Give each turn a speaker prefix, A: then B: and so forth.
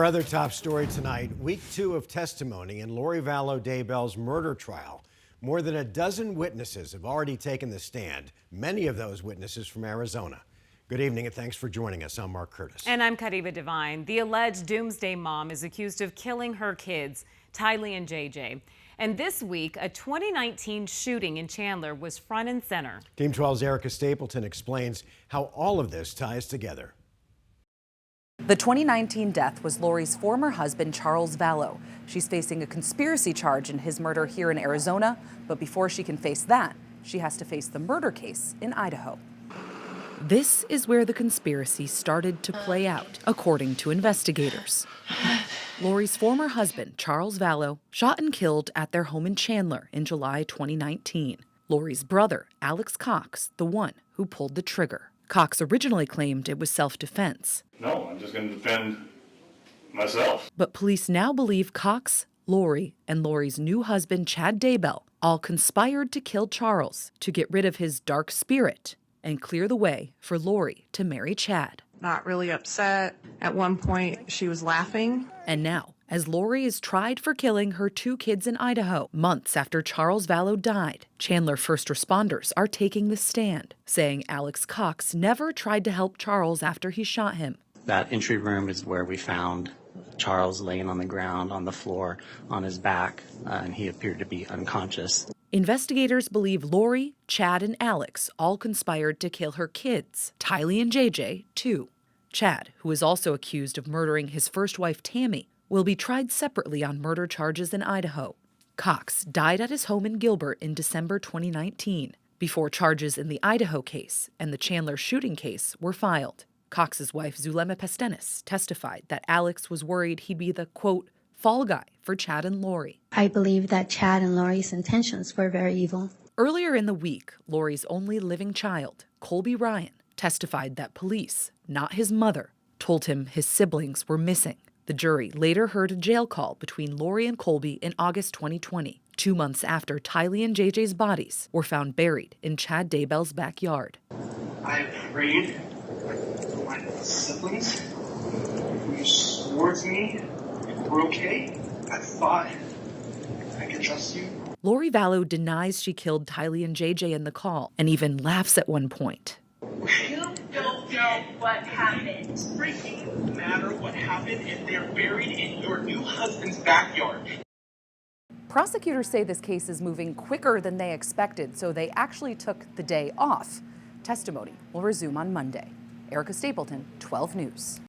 A: Our other top story tonight, week 2 of testimony in Lori Vallow Daybell's murder trial. More than a dozen witnesses have already taken the stand, many of those witnesses from Arizona. Good evening and thanks for joining us. I'm Mark Curtis.
B: And I'm Kadiva Devine. The alleged doomsday mom is accused of killing her kids, Tylee and JJ. And this week, a 2019 shooting in Chandler was front and center.
A: Team 12's Erica Stapleton explains how all of this ties together.
C: The 2019 death was Lori's former husband, Charles Vallow. She's facing a conspiracy charge in his murder here in Arizona, but before she can face that, she has to face the murder case in Idaho. This is where the conspiracy started to play out, according to investigators. Lori's former husband, Charles Vallow, shot and killed at their home in Chandler in July 2019. Lori's brother, Alex Cox, the one who pulled the trigger. Cox originally claimed it was self-defense.
D: No, I'm just going to defend myself.
C: But police now believe Cox, Lori, and Lori's new husband, Chad Daybell, all conspired to kill Charles to get rid of his dark spirit and clear the way for Lori to marry Chad.
E: Not really upset. At one point, she was laughing.
C: And now, as Lori is tried for killing her 2 kids in Idaho, months after Charles Vallow died, Chandler first responders are taking the stand, saying Alex Cox never tried to help Charles after he shot him.
F: That entry room is where we found Charles laying on the ground, on the floor, on his back, and he appeared to be unconscious.
C: Investigators believe Lori, Chad, and Alex all conspired to kill her kids, Tylee and JJ, too. Chad, who is also accused of murdering his first wife, Tammy, will be tried separately on murder charges in Idaho. Cox died at his home in Gilbert in December 2019, before charges in the Idaho case and the Chandler shooting case were filed. Cox's wife, Zulema Pestenis, testified that Alex was worried he'd be the, quote, fall guy for Chad and Lori.
G: I believe that Chad and Lori's intentions were very evil.
C: Earlier in the week, Lori's only living child, Colby Ryan, testified that police, not his mother, told him his siblings were missing. The jury later heard a jail call between Lori and Colby in August 2020, 2 months after Tylee and JJ's bodies were found buried in Chad Daybell's backyard.
H: I prayed for my siblings who swore to me we're okay. I thought I could trust you.
C: Lori Vallow denies she killed Tylee and JJ in the call and even laughs at one point.
H: You don't know what happened. Freaking matter what happened if they're buried in your new husband's backyard.
C: Prosecutors say this case is moving quicker than they expected, so they actually took the day off. Testimony will resume on Monday. Erica Stapleton, 12 News.